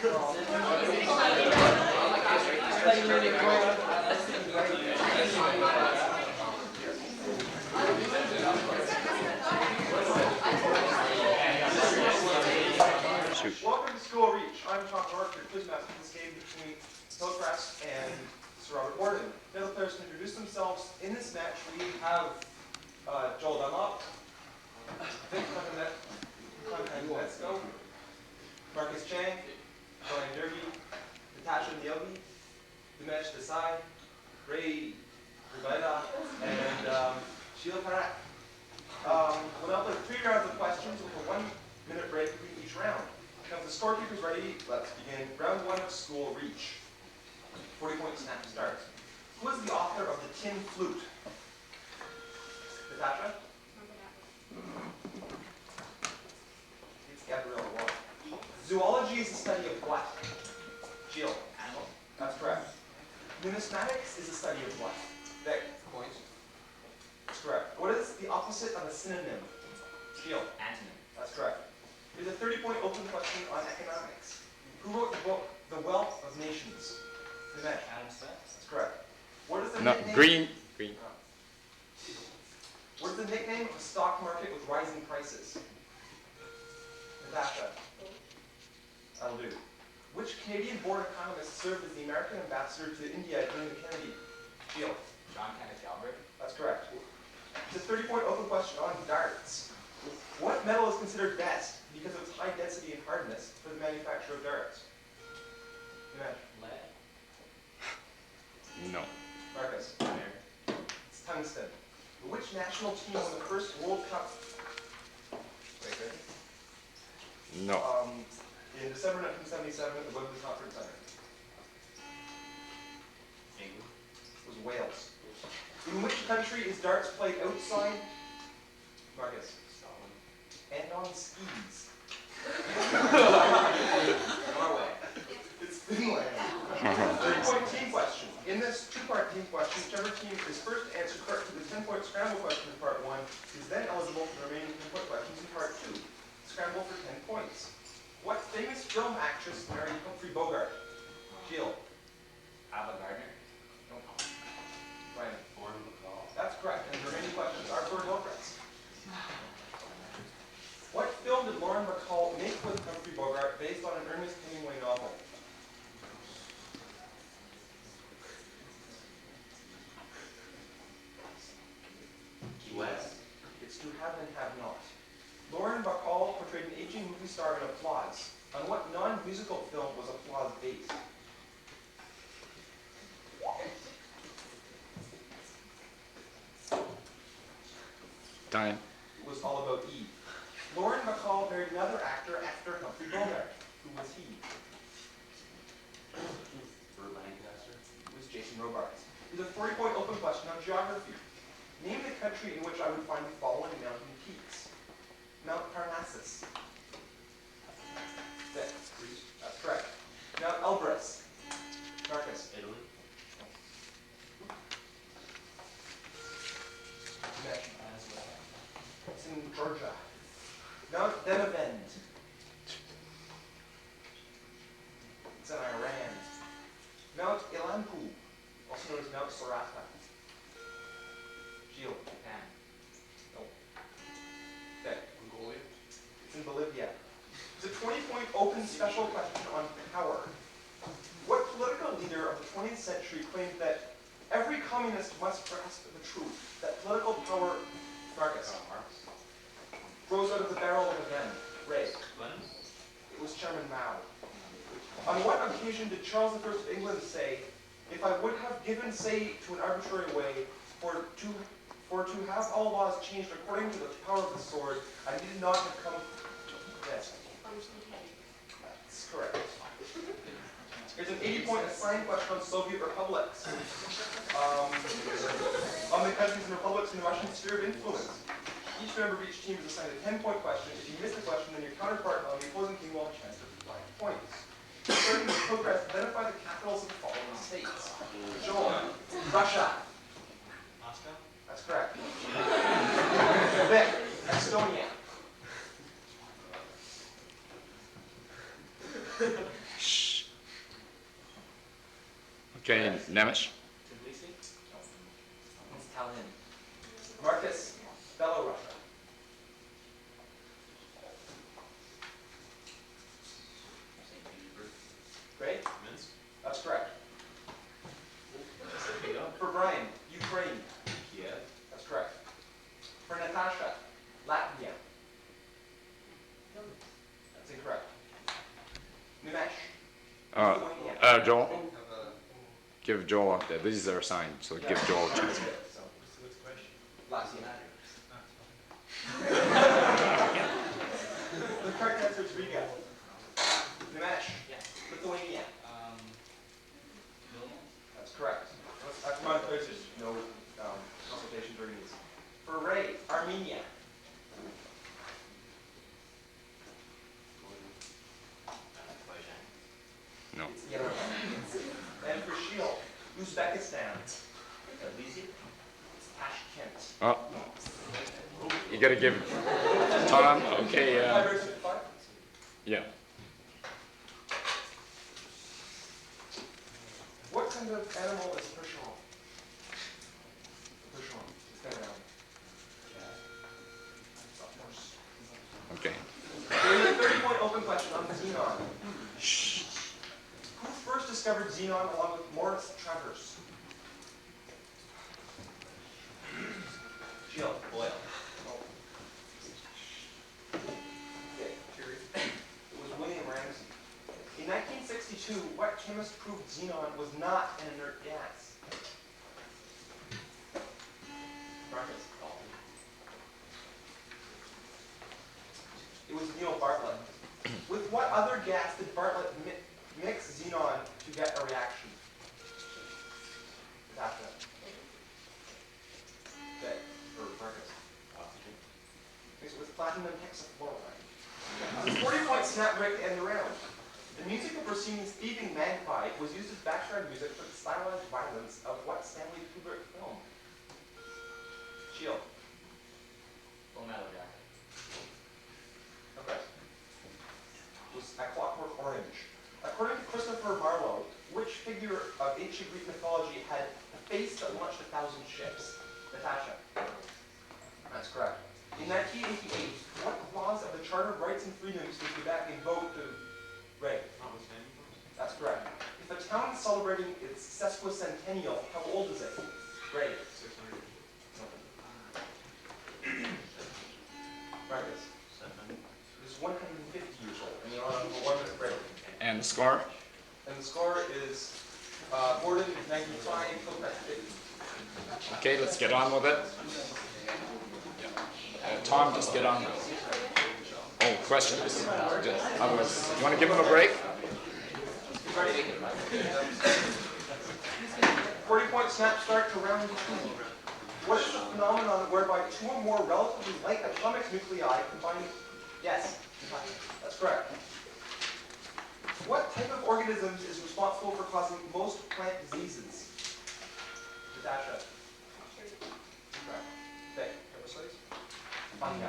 Welcome to School Reach. I'm Tom North, your quizmaster in this game between Hillcrest and Sir Robert Borden. Now the players can introduce themselves. In this match, we have Joel Dunlop, Vic Contanesco, Marcus Chang, Brian Derby, Natasha Niogi, Dimesh Desai, Ray Rubaida, and Sheila Parak. We'll now play 3 rounds of questions with a 1-minute break between each round. Now, if the scorekeeper's ready, let's begin. Round 1 of School Reach. 40-point snap starts. Who is the author of The Tin Flute? Natasha? It's Gabrielle Roy. Zoology is the study of what? Jill? Animal. That's correct. Numismatics is the study of what? Vic? Coins. That's correct. What is the opposite of a synonym? Jill? Antonym. That's correct. Here's a 30-point open question on economics. Who wrote the book, The Wealth of Nations? Adam Smith. That's correct. What is the nickname? Green. What is the nickname of the stock market with rising prices? Natasha. That'll do. Which Canadian born economist served as the American ambassador to India during the Kennedy? Jill. John Kenneth Galbraith. That's correct. It's a 30-point open question on darts. What metal is considered best because of its high density and hardness for the manufacture of darts? Lead. No. Marcus. It's tungsten. Which national team won the first World Cup? No. In December 1977 at the Wembley Conference Center. England. It was Wales. In which country is darts played outside? Marcus. Scotland. And on skis. Norway. It's Finland. 3-point team question. In this 2-part team question, whichever team is first to answer correctly the 10-point scramble question in part 1 is then eligible for the remaining 10-point questions in part 2. Scramble for 10 points. What famous film actress married Humphrey Bogart? Jill. Ava Gardner. No. Ryan. Lauren McCall. That's correct. And the remaining questions are for Hillcrest. What film did Lauren McCall make with Humphrey Bogart based on an Ernest Hemingway novel? Key West. It's To Have and Have Not. Lauren Bacall portrayed an aging movie star in Applause. On what non-musical film was Applause based? Time. It was All About Eve. Lauren Bacall married another actor after Humphrey Bogart. Who was he? Burt Lancaster. It was Jason Robards. Here's a 40-point open question on geography. Name the country in which I would find the following mountain peaks. Mount Parnassus. Greece. That's correct. Mount Elbrus. Marcus. Italy. It's in Georgia. Mount Denevend. It's in Iran. Mount Ilampu, also known as Mount Sorata. Gio. Japan. Nope. Okay. Mongolia. It's in Bolivia. It's a 20-point open special question on power. What political leader of the 20th century claimed that every communist must grasp the truth that political power, Marcus, rose out of the barrel of a gun? Ray. Lenin. It was Chairman Mao. On what occasion did Charles I of England say, "If I would have given, say, to an arbitrary way, for to have all laws changed according to the power of the sword, I need not have come." Yes. That's correct. Here's an 80-point assigned question on Soviet republics. On the countries and republics in the Russian sphere of influence. Each member of each team is assigned a 10-point question. If you miss the question, then your counterpart on the opposing team will have a chance to reply points. Starting with progress, identify the capitals of the following states. Joel. Russia. Moscow. That's correct. Vic. Estonia. Okay, Nemish. Tbilisi. It's Tallinn. Marcus, Belorussia. St. Petersburg. Great. Minsk. That's correct. Sofia. For Brian, Ukraine. Kiev. That's correct. For Natasha, Latvia. That's incorrect. Nimesh, Lithuania. Joel. Give Joel. These are assigned, so give Joel a chance. So, What's the question? Latvia. The correct answer is Riga. Nimesh, Lithuania. Vilnius. That's correct. Come on, there's just no consultation during these. For Ray, Armenia. No. It's Yerevan. And for Shield, Uzbekistan. Tbilisi. It's Tashkent. Oh. You gotta give Tom. Okay. Tiebreaker 55? Yeah. What kind of animal is Percheron? Percheron. It's kind of animal. It's a horse. Okay. There's a 30-point open question on xenon. Who first discovered xenon along with Morris Travers? Jill. Boyle. Okay, Jerry. It was William Ramsey. In 1962, what chemist proved xenon was not an inert gas? Marcus. It was Neil Bartlett. With what other gas did Bartlett mix xenon to get a reaction? Natasha. Okay, or Marcus. Oxygen. Mix it with platinum hexafluoride. 40-point snap break to end the round. The music of Rossini's Thieving Magpie was used as background music for the stylized violence of what Stanley Kubrick film? Shield. Full Metal Jacket. Okay. It was A Clockwork Orange. According to Christopher Marlowe, which figure of ancient Greek mythology had a face that launched 1,000 ships? Natasha. That's correct. In 1988, what clause of the Charter of Rights and Freedoms did Quebec invoke to Ray? Notwithstanding. That's correct. If a town is celebrating its sesquicentennial, how old is it? Ray. 600. Marcus. 700. It is 150 years old, and you're on a 1 minute break. And the score? And the score is Borden 95, Hillcrest 50. Okay, let's get on with it. Tom, just get on with it. Oh, questions. Otherwise, you want to give him a break? 40-point snap start to round 2. What is the phenomenon whereby two or more relatively light atomic nuclei combine? Yes, that's correct. What type of organisms is responsible for causing most plant diseases? Natasha. Okay, parasites. Fungi.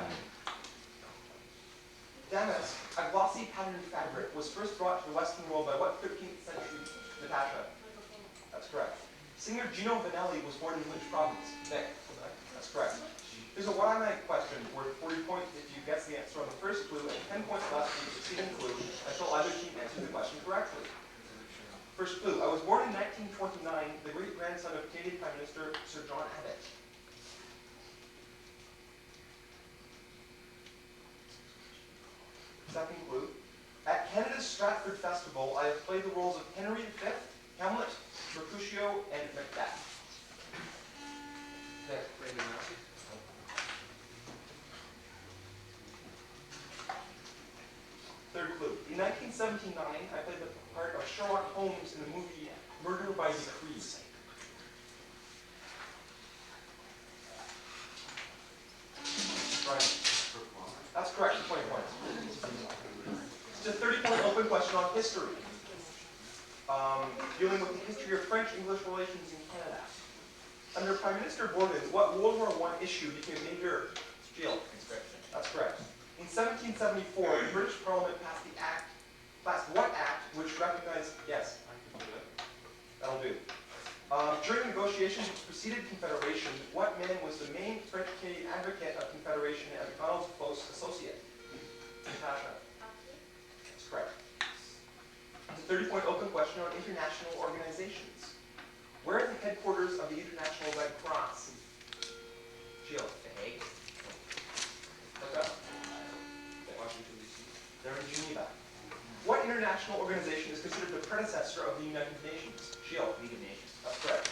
Damask, a glossy patterned fabric, was first brought to the Western world by what 13th century? Natasha. That's correct. Singer Gino Vanelli was born in which province? Nick. That's correct. There's a what I might question worth 40 points if you guess the answer on the first clue, and 10 points left for the succeeding clue until either team answers the question correctly. First clue. I was born in 1929, the great-grandson of Canadian Prime Minister Sir John Abbott. Second clue. At Canada's Stratford Festival, I have played the roles of Henry V, Hamlet, Mercutio, and Macbeth. Okay. Third clue. In 1979, I played the part of Sherlock Holmes in the movie Murder by Decree. Right. That's correct, 20 points. It's a 30-point open question on history. Dealing with the history of French-English relations in Canada. Under Prime Minister Borden, what World War I issue became a major field conscription? That's correct. In 1774, the British Parliament passed what act which recognized, yes, that'll do. negotiations which preceded Confederation, what man was the main French Canadian advocate of Confederation and Macdonald's close associate? Natasha. That's correct. It's a 30-point open question on international organizations. Where are the headquarters of the International Red Cross? Jill. The Hague. Okay. Washington, D.C. They're in Geneva. What international organization is considered the predecessor of the United Nations? Jill. League of Nations. That's correct.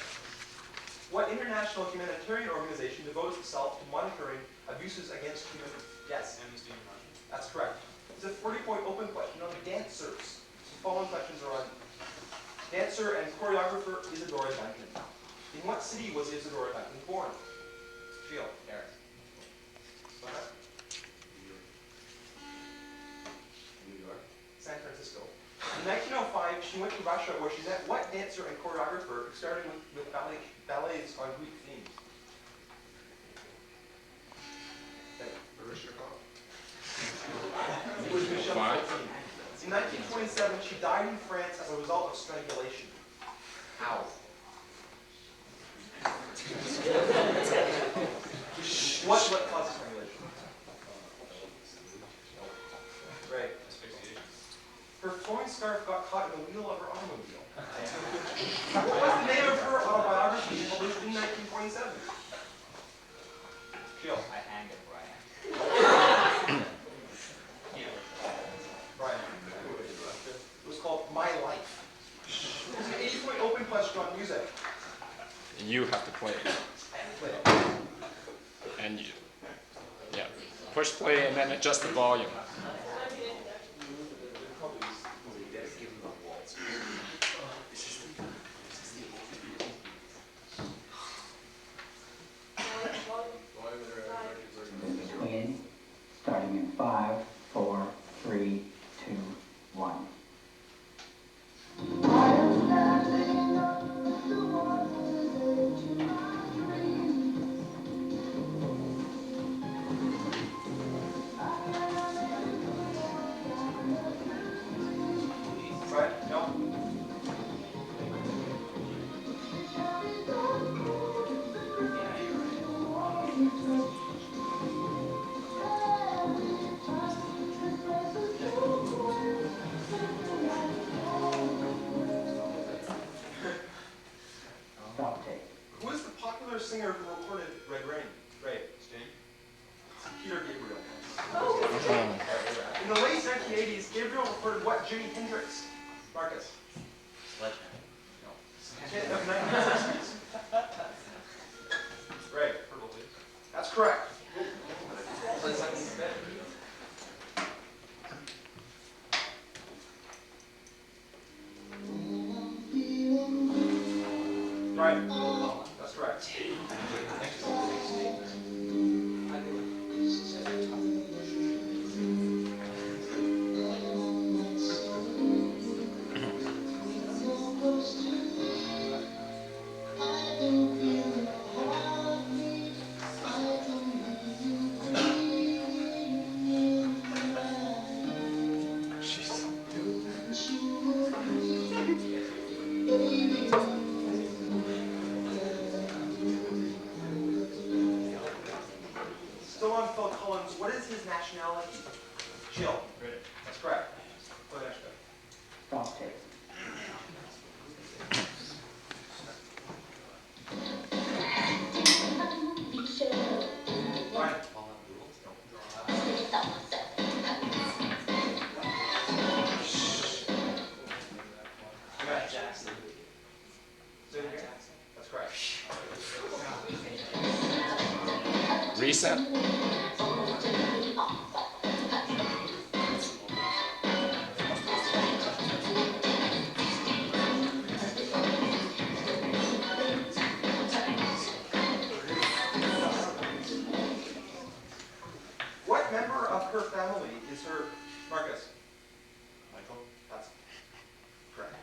What international humanitarian organization devotes itself to monitoring abuses against human... Yes? Amnesty International. That's correct. It's a 40-point open question on dancers. The following questions are on dancer and choreographer Isadora Duncan. In what city was Isadora Duncan born? Jill. Paris. Okay. New York. San Francisco. In 1905, she went to Russia where she met what dancer and choreographer starting with ballets on Greek themes? It was Michelle Fourteen. In 1927, she died in France as a result of strangulation. How? What causes strangulation? Right. Asphyxiation. Her flowing scarf got caught in the wheel of her automobile. What was the name of her autobiography published in 1927? Jill. I hanged it, Brian. Brian. It was called My Life. It's an 80-point open question on music. You have to play it. Play it. And you, yeah, push play and then adjust the volume. Queen, starting in 5, 4, 3, 2, 1. Right? No? Stop tape. Who is the popular singer who recorded Red Rain? Right. Sting. Peter Gabriel. In the late 1980s, Gabriel recorded what Jimi Hendrix? Marcus. Sledgehammer. Hit of 1960s. Right. Purple Haze. That's correct. Right. That's correct. Still on Phil Collins, what is his nationality? Jill. British. That's correct. Go next bit. Stop tape. Brian. Paul Abdul. Matt Jackson. Say it again. That's correct. Reset. What member of her family is her Marcus? Michael. That's correct.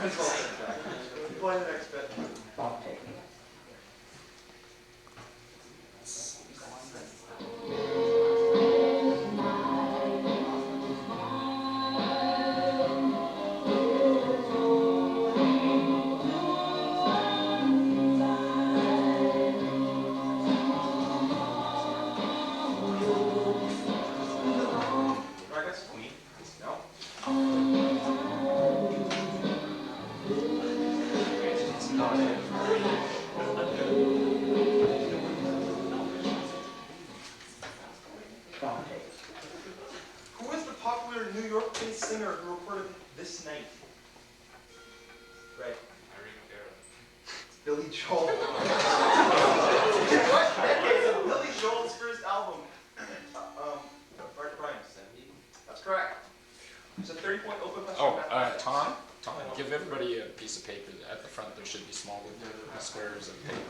That's also correct. Play the next bit. Stop tape. famous singer who recorded This Night? Right. Billy Joel. In what decade of Billy Joel's first album? Brian. That's correct. There's a 30-point open question. Oh, Tom, give everybody a piece of paper. At the front, there should be small squares of paper.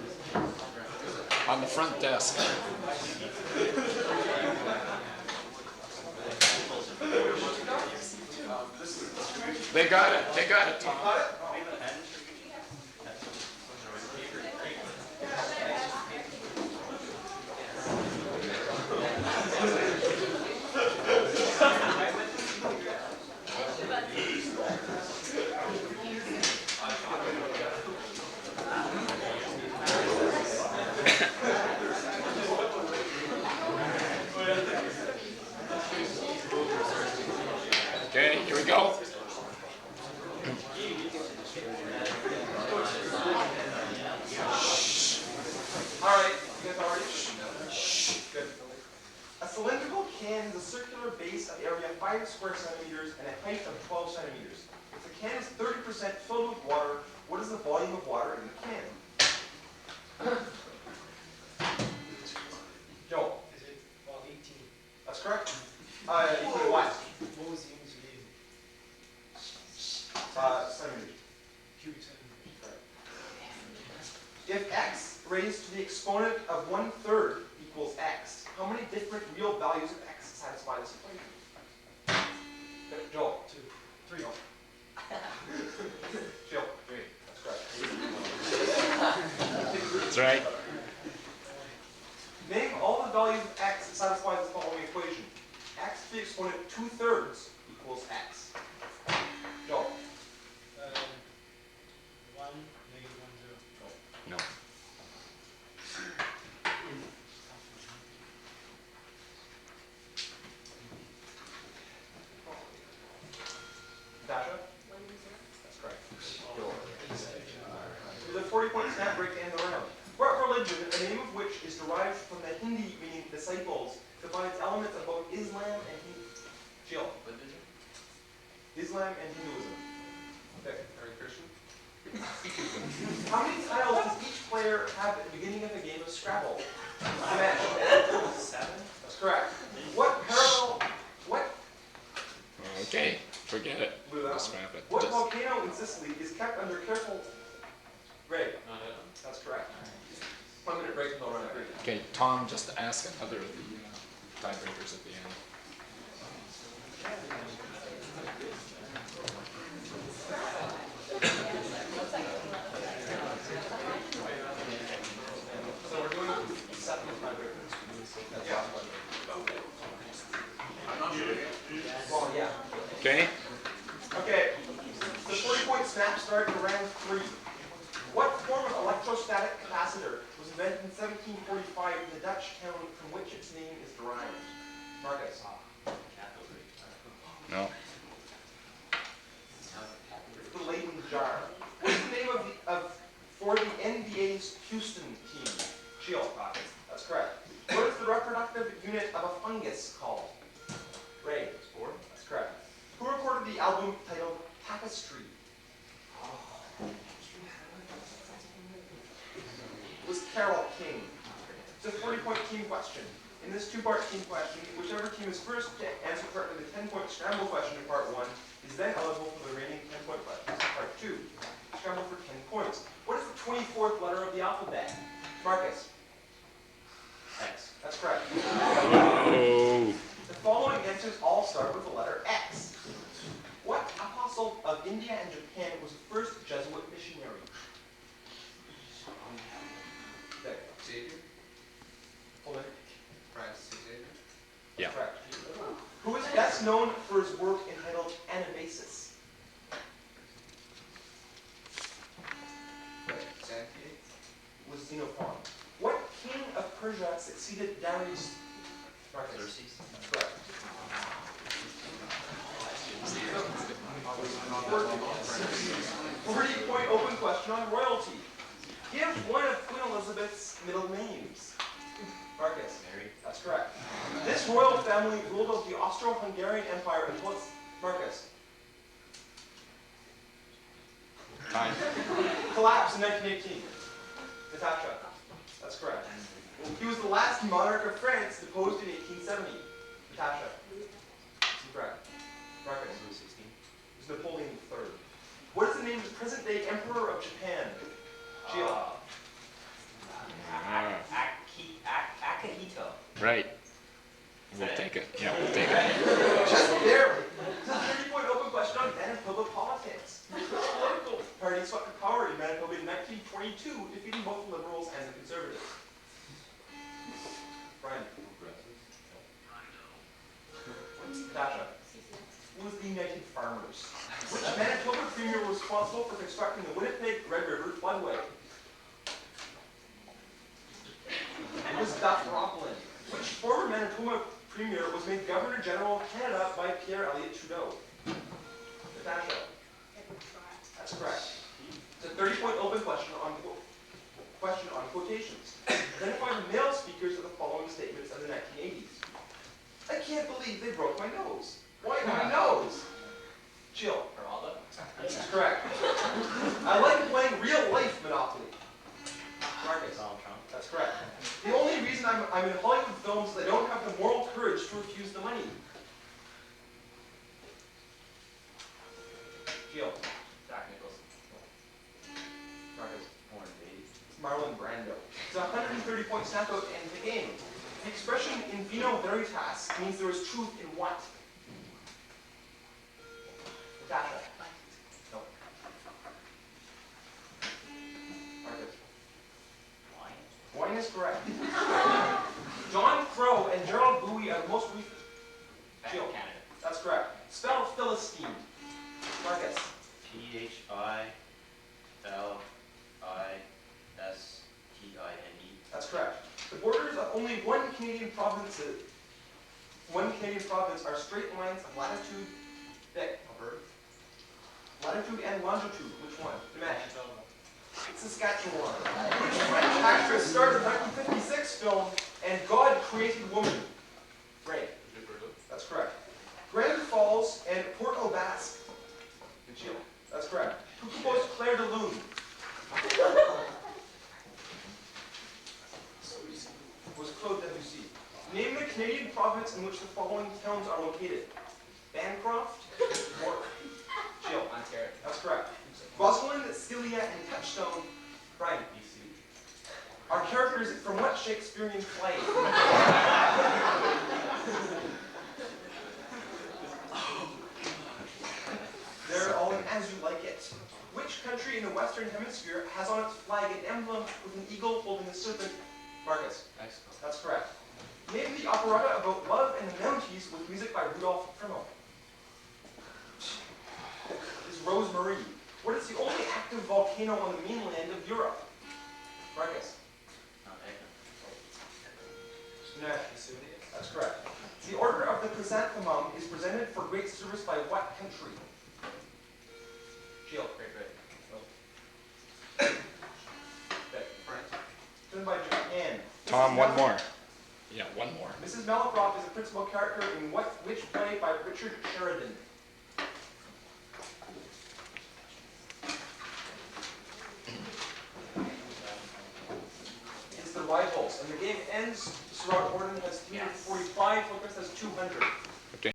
On the front desk. They got it, Tom. Okay, here we go. All right, you guys all ready? Good. A cylindrical can has a circular base of area 5 square centimeters and a height of 12 centimeters. If the can is 30% filled with water, what is the volume of water in the can? Joel. Is it about 18? That's correct. Equal to what? What was the unit you gave me? Centimeters. Cubic centimeters. If x raised to the exponent of 1/3 equals x, how many different real values of x satisfy this equation? Joel. 2. 3. Jill. 3. That's correct. That's right. Name all the values of x that satisfy this following equation. X to the exponent 2/3 equals x. Joel. 1, negative 1, 0. No. Dasha? That's correct. With a 40-point snap break to end the round. What religion, the name of which is derived from the Hindi meaning disciples, defines elements of both Islam and Hinduism? Jill. Islam and Hinduism. Vic. Are you Christian? How many tiles does each player have at the beginning of the game of Scrabble? Dimension. 7. That's correct. What parallel? What? Okay, forget it. Blew that Just one. wrap it. What Just- volcano in Sicily is kept under careful? Ray. That's correct. 1 minute break until run out. Okay, Tom, just ask another of the tiebreakers at the end. So we're doing 7 tiebreakers. Yeah. Well, yeah. Okay? Okay. The 40-point snap start in round 3. What form of electrostatic capacitor was invented in 1745 in the Dutch town from which its name is derived? Marcus. No. The Leyden jar. What's the name for the NBA's Houston team? Shield. That's correct. What is the reproductive unit of a fungus called? Ray. Spore. That's correct. Who recorded the album titled Tapestry? It was Carole King. It's a 40-point team question. In this 2-part team question, whichever team is first to answer correctly the 10-point scramble question in part 1 is then eligible for the remaining 10-point questions in part 2. Scramble for 10 points. What is the 24th letter of the alphabet? Marcus. X. That's correct. Oh. The following answers all start with the letter X. What apostle of India and Japan was the first Jesuit missionary? Xavier. Hold on. Francis Xavier. Yeah. Correct. Who is best known for his work entitled Anabasis? Xanthi. Was Xenophon. What king of Persia succeeded Darius? Marcus. Xerxes. That's correct. 40-point open question on royalty. Give one of Queen Elizabeth's middle names. Marcus. Mary. That's correct. This royal family ruled over the Austro-Hungarian Empire until its Marcus. Time. Collapse in 1918. Natasha. That's correct. He was the last monarch of France deposed in 1870. Natasha. Correct. Marcus. Louis 16. It was Napoleon III. What is the name of the present-day Emperor of Japan? Gio. Akihito. Right. We'll take it. Yeah, we'll take it. Just barely. This is a 30-point open question on Manitoba politics. Which political party swept to power in Manitoba in 1922, defeating both the Liberals and the Conservatives? Brian. Natasha. Who was the United Farmers? Which Manitoba premier was responsible for constructing the Winnipeg Red River floodway? It was Duff Rockland. Which former Manitoba premier was made Governor General of Canada by Pierre Elliott Trudeau? Natasha. That's correct. It's a 30-point open question on quotations. Identify the male speakers of the following statements of the 1980s. I can't believe they broke my nose. Why my nose? Jill. Geraldo. That's correct. I like playing real-life Monopoly. Marcus. Donald Trump. That's correct. The only reason I'm in Hollywood films is I don't have the moral courage to refuse the money. Jill. Jack Nicholson. Marcus. Born in 80s. It's Marlon Brando. It's a 130-point snap-out to end the game. The expression in vino veritas means there is truth in what? Natasha. No. Marcus. Wine. Wine is correct. John Crow and Gerald Bowie are the most recent. Back Jill. in Canada. That's correct. Spell Philistine. Marcus. Philistine. That's correct. The borders of only one Canadian province are straight lines of latitude, latitude and longitude. Which one? Dimash. It's Saskatchewan. Which French actress starred in the 1956 film And God Created Woman? Ray. That's correct. Grand Falls and Port au Basque. Jill. That's correct. Who composed Claire de Lune? Was Claude Debussy. Name the Canadian province in which the following towns are located. Bancroft, York, Jill. Ontario. That's correct. Rosalind, Scylla, and Touchstone. Brian. BC. Are characters from what Shakespearean play? They're all in As You Like It. Which country in the Western Hemisphere has on its flag an emblem with an eagle holding a serpent? Marcus. Mexico. That's correct. Name the operetta about love and the Mounties with music by Rudolph Primo. Is Rosemarie. What is the only active volcano on the mainland of Europe? Marcus. Not Egna. No. That's correct. The Order of the Chrysanthemum is presented for great service by what country? Jill. Great Britain. France. Done by Japan. Tom, one more. Yeah, one more. Mrs. Malaprop is a principal character in which play by Richard Sheridan? It's The Rivals. And the game ends, Sir Robert Borden has 345, Hillcrest has 200.